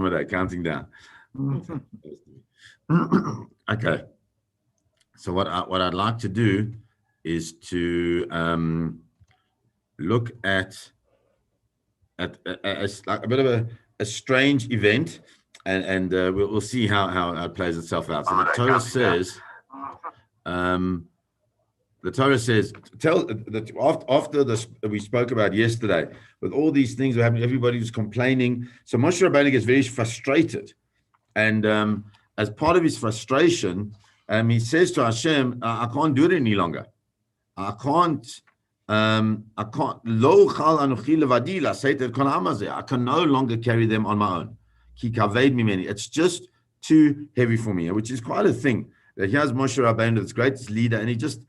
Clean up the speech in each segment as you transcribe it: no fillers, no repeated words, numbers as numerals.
more day, counting down. Okay. So what I'd like to do is to look at like a bit of a strange event, and we'll see how it plays itself out. So the Torah says, tell that after this we spoke about yesterday, with all these things were happening, everybody was complaining. So Moshe Rabbeinu gets very frustrated, and as part of his frustration, he says to Hashem, I can't do it any longer. I can't. I can no longer carry them on my own. It's just too heavy for me, which is quite a thing. That here's Moshe Rabbeinu, this greatest leader, and he just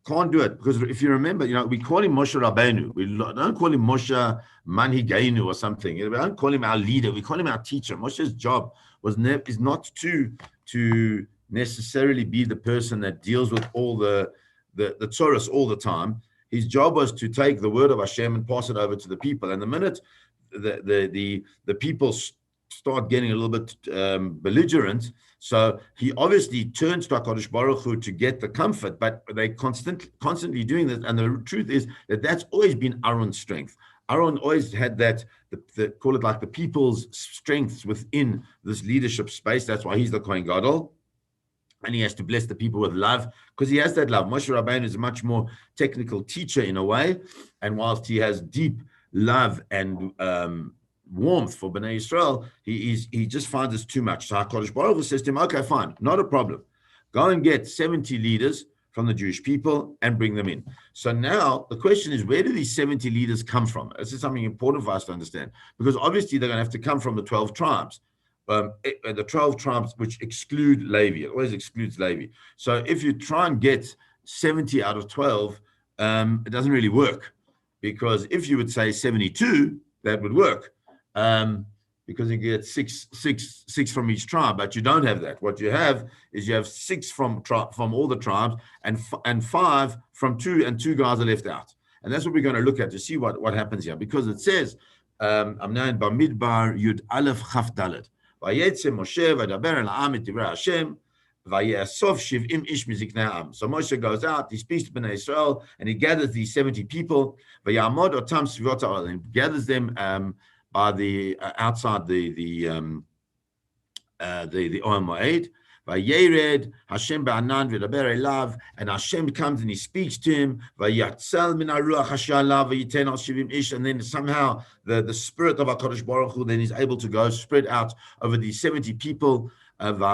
can't do it. Because if you remember, we call him Moshe Rabbeinu. We don't call him Moshe Manhigeinu or something. We don't call him our leader. We call him our teacher. Moshe's job is not to necessarily be the person that deals with all the Tzoros all the time. His job was to take the word of Hashem and pass it over to the people. And the minute the people start getting a little bit belligerent, so he obviously turns to HaKadosh Baruch Hu to get the comfort, but they constantly doing this. And the truth is that that's always been Aaron's strength. Aaron always had that, call it like the people's strengths within this leadership space. That's why he's the Kohen Gadol. And he has to bless the people with love, because he has that love. Moshe Rabbeinu is a much more technical teacher in a way, and whilst he has deep love and warmth for Bnei Yisrael, he just finds this too much. So HaKadosh Baruch Hu says to him, okay, fine, not a problem. Go and get 70 leaders from the Jewish people and bring them in. So now the question is, where do these 70 leaders come from? This is something important for us to understand, because obviously they're going to have to come from the 12 tribes. The 12 tribes which exclude Levi. It always excludes Levi. So if you try and get 70 out of 12, it doesn't really work, because if you would say 72, that would work, because you get six from each tribe. But you don't have that. What you have is you have 6 from all the tribes, and 5 from 2, and 2 guys are left out. And that's what we're going to look at to see what happens here, because it says, I'm now in Bamidbar Yud Aleph Chaf Dalet. Vayetze Moshe v'daber el ha'am et divrei Hashem vayasov 70 ish miziknei ha'am. So Moshe goes out, he speaks to Bnei Israel, and he gathers these 70 people. Vayamod otam svivot ha'ol, and gathers them by the outside the Ohel Moed. Vayered Hashem ba'anan v'daber elav, and Hashem comes and he speaks to him. Vayatzel min haruach asher alav vayiten al 70 ish, and then somehow the spirit of HaKadosh Baruch Hu then is able to go spread out over these 70 people. And what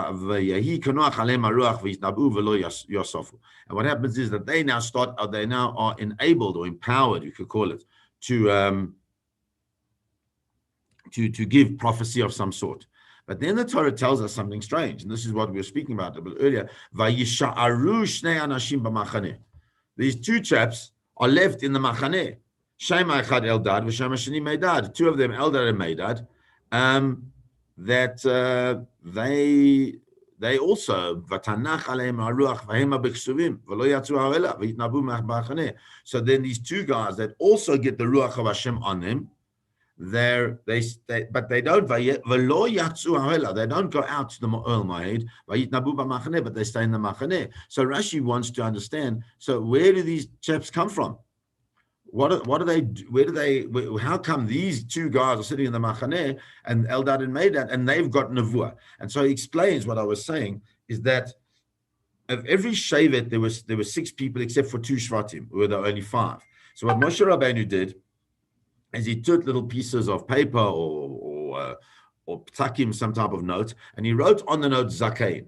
happens is that they now are enabled or empowered, you could call it, to give prophecy of some sort. But then the Torah tells us something strange, and this is what we were speaking about a bit earlier. These 2 chaps are left in the Machaneh. Shema echad Eldad v'Shema sheni Meidad. 2 of them, Eldad and Meidad, that they also v'tanach aleim haruach v'hema b'chsuvim v'lo yatzu ha'ela v'yitnabu ma'achaneh. So then these 2 guys that also get the ruach of Hashem on them, but they don't v'lo yatzu ha'ela. They don't go out to the Ohel Moed v'yitnabu b'machaneh, but they stay in the Machaneh. So Rashi wants to understand. So where do these chaps come from? What do they do? How come these 2 guys are sitting in the Machaneh and Eldad and Meidad, and they've got Nevuah? And so he explains what I was saying is that of every Shevet there were 6 people except for 2 Shvatim, who were the only 5. So what Moshe Rabbeinu did is he took little pieces of paper or ptakim, some type of note, and he wrote on the note Zakain.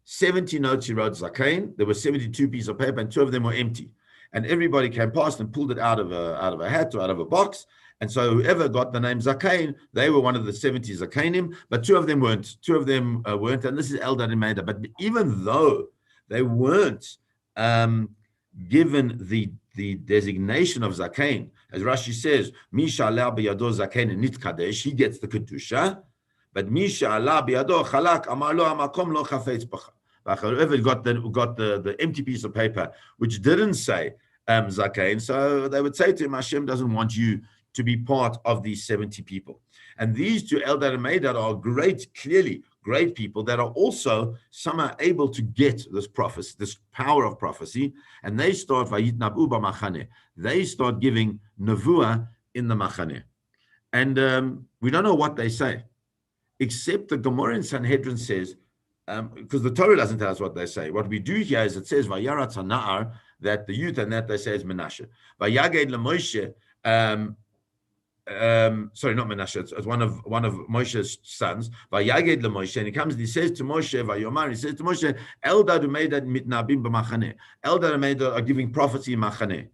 70 notes he wrote Zakain. There were 72 pieces of paper, and 2 of them were empty. And everybody came past and pulled it out of a hat or out of a box. And so whoever got the name Zakain, they were one of the 70 Zakainim, but 2 of them weren't. 2 of them weren't, and this is Eldad and Meidad. But even though they weren't given the designation of Zakain, as Rashi says, Misha ala biyado Zakain nit kadesh, he gets the kedusha, but Misha ala biyado chalak amar lo hamakom lo chafetz bacha. Whoever got the empty piece of paper which didn't say Zakain, so they would say to him, Hashem doesn't want you to be part of these 70 people. And these two, Eldad and Meirat, are clearly great people that are also somehow able to get this prophecy, this power of prophecy, and they start vayitnabu b'machane. They start giving nevuah in the machane, and we don't know what they say, except the Gemara in Sanhedrin says, because the Torah doesn't tell us what they say. What we do here is it says vayarat hana'ar, that the youth, and that they say is Menashe. Vayaged leMoshe. Sorry, not Menashe. It's one of Moshe's sons. Vayaged leMoshe, and he comes and he says to Moshe, Vayomar, he says to Moshe, Eldad u'Meirat mitnabim b'machane. Eldad and Meirat are giving prophecy in machane.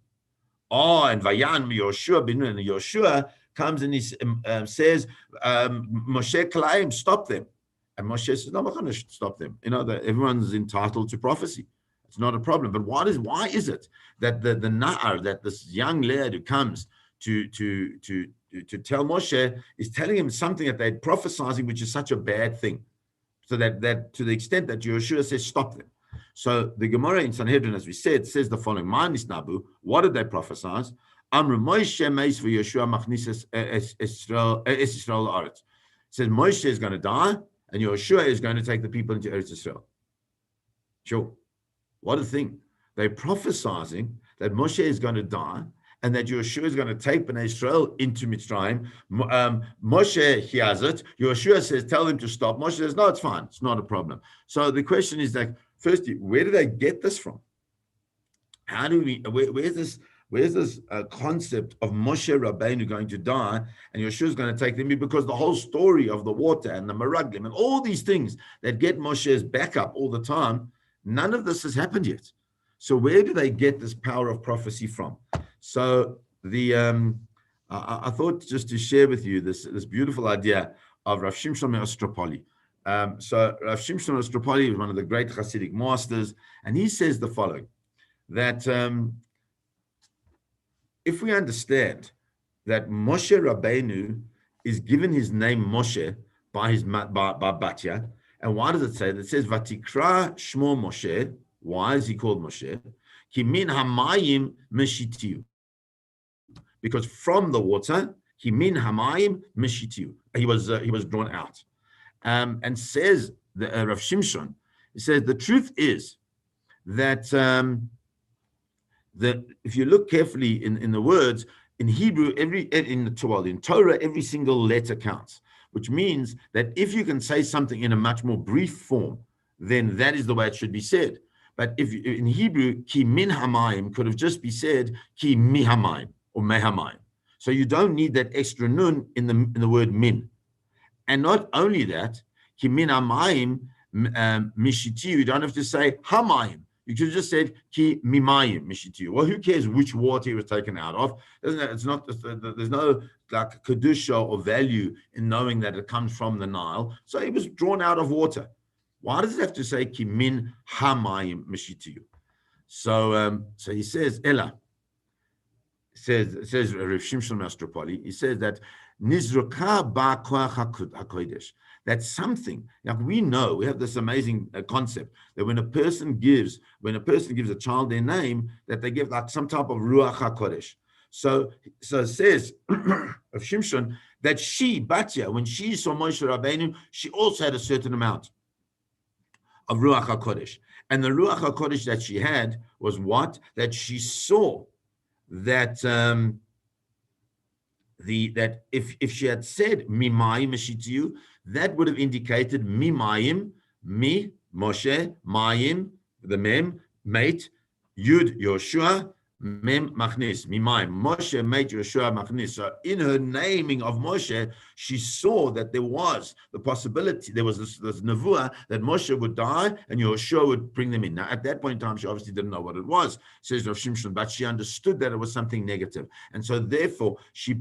Oh, and Vayan Yoshua bin Nun, and Yoshua comes and he says, Moshe Klaim, stop them. And Moshe says, no, I'm not going to stop them. You know, that everyone's entitled to prophecy. It's not a problem. But why is it that the Na'ar, that this young lad who comes to tell Moshe, is telling him something that they're prophesying, which is such a bad thing? So that to the extent that Yoshua says, stop them. So the Gemara in Sanhedrin, as we said, says the following: Manis Nabu, what did they prophesy? Amru Moshe meis for Yeshua machnis es Israel Aretz. Says Moshe is going to die, and Yeshua is going to take the people into Eretz Israel. Sure. What a thing. They're prophesying that Moshe is going to die, and that Yeshua is going to take Bnei Israel into Mitzrayim. Moshe hears it. Yeshua says, tell them to stop. Moshe says, no, it's fine. It's not a problem. So the question is that, firstly, where do they get this from? How do we, where's this concept of Moshe Rabbeinu going to die and Yeshua is going to take them? Because the whole story of the water and the Meraglim and all these things that get Moshe's back up all the time, none of this has happened yet. So where do they get this power of prophecy from? So I thought just to share with you this beautiful idea of Rav Shimshon Ostropoli. So Rav Shimshon Ostropoli is one of the great Hasidic masters, and he says the following, that if we understand that Moshe Rabbeinu is given his name Moshe by Batya, and why does it say that? It says Vatikra Shmo Moshe. Why is he called Moshe? Ki min hamayim meshitiu. Because from the water, he min hamayim meshitiu. He was drawn out. And says the Rav Shimshon, he says the truth is that if you look carefully in the words in Hebrew, in Torah, every single letter counts, which means that if you can say something in a much more brief form, then that is the way it should be said. But if in Hebrew, ki min hamayim could have just be said ki mi hamayim or me hamayim. So you don't need that extra nun in the word min. And not only that, ki min hamayim mishitiu, you don't have to say hamayim. You could have just said ki mimayim mishitiu. Well, who cares which water he was taken out of? There's no like kedusha or value in knowing that it comes from the Nile. So he was drawn out of water. Why does it have to say ki min hamayim mishitiu? So he says Ella. Says Rav Shimshon Mastropoli. He says that nizruka ba koach hakodesh. That's something. Like we know, we have this amazing concept that when a person gives a child their name, that they give like some type of ruach hakodesh. So it says of Shimshon that she Batya, when she saw Moshe Rabbeinu, she also had a certain amount of Ruach HaKodesh. And the Ruach HaKodesh that she had was what? That she saw that that if she had said Mimayim Meshitiyu, that would have indicated Mimayim, Mi, Moshe, Mayim, the Mem, mate, Yud, Yoshua, Mem Machnis, Mimayim. Moshe made Yoshua Machnis. So in her naming of Moshe, she saw that there was the possibility, there was this nevuah that Moshe would die and Yoshua would bring them in. Now, at that point in time, she obviously didn't know what it was, says Rav Shimshon, but she understood that it was something negative. And so therefore, she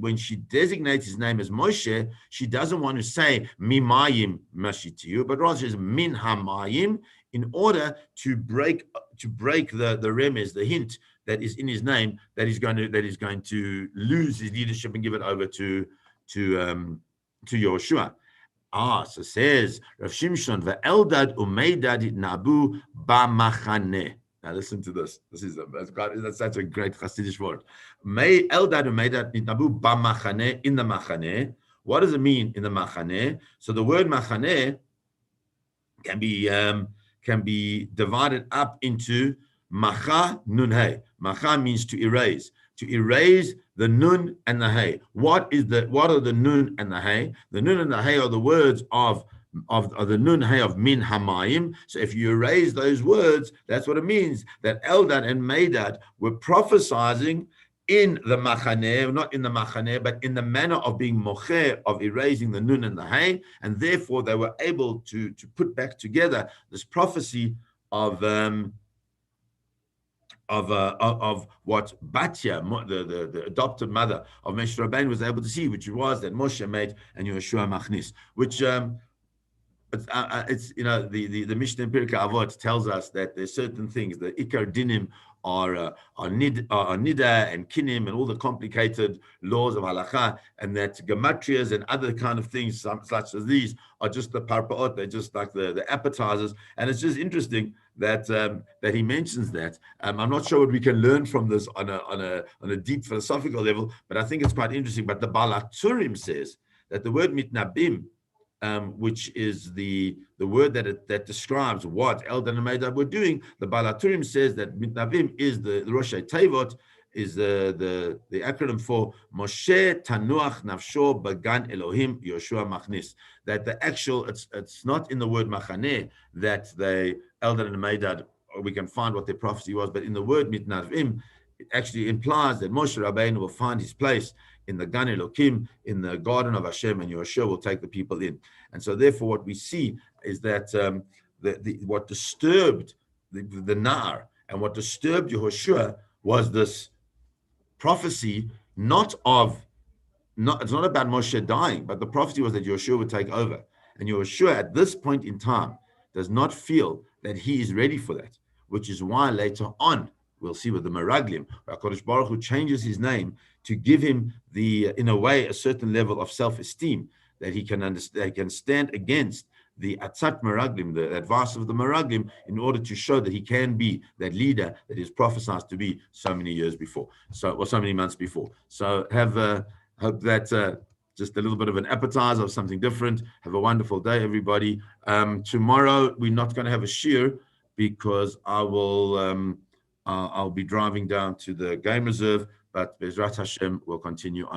when she designates his name as Moshe, she doesn't want to say Mimayim Mashitiyu, but rather says Min Hamayim, in order to break the remez, the hint that is in his name, that he's going to lose his leadership and give it over to Yoshua. So says Rav Shimshon, ve'eldad u'meidad nabu b'machane. Now listen to this. That's such a great Hasidic word. Eldad u'meidad nabu b'machane, in the machane, What does it mean in the machaneh? So the word machaneh can be divided up into macha nun hey. Macha means to erase the nun and the hey. What are the nun and the hey? The nun and the hey are the words of the nun hey of min hamayim. So if you erase those words, that's what it means. That Eldad and Meirat were prophesying in the machaneh, not in the machaneh, but in the manner of being mocher, of erasing the nun and the hay, and therefore they were able to put back together this prophecy of what Batya, the adopted mother of Moshe Rabbeinu, was able to see, which was that Moshe made and Yehoshua machnis, which it's the Mishnah in Pirkei Avot tells us that there's certain things, the Ikar Dinim are Nida and Kinim and all the complicated laws of Halakha, and that Gematrias and other kind of things such as these are just the Parpaot, they're just like the appetizers. And it's just interesting that that he mentions that. I'm not sure what we can learn from this on a deep philosophical level, but I think it's quite interesting. But the Bahaalotchah says that the word mitnabim, which is the word that describes what Eldad and Meirat were doing. The Bahaalotchah says that mitnavim is the Rosh Tevot, is the acronym for Moshe Tanuach Nafsho Bagan Elohim Yehoshua Machnis. That the actual, it's not in the word machaneh that the Eldad and Meirat, we can find what their prophecy was, but in the word mitnavim, it actually implies that Moshe Rabbeinu will find his place in the Gan Elokim, in the garden of Hashem, and Yehoshua will take the people in. And so therefore what we see is that what disturbed the Nar and what disturbed Yehoshua was this prophecy, it's not about Moshe dying, but the prophecy was that Yehoshua would take over. And Yehoshua at this point in time does not feel that he is ready for that, which is why later on, we'll see with the Meraglim, HaKadosh Baruch Hu changes his name to give him in a way, a certain level of self-esteem that he can understand, he can stand against the Atzat Meraglim, the advice of the Meraglim, in order to show that he can be that leader that is prophesied to be so many years before, so many months before. So hope that just a little bit of an appetizer of something different. Have a wonderful day, everybody. Tomorrow we're not going to have a shir because I'll be driving down to the game reserve, but Bezrat Hashem will continue on.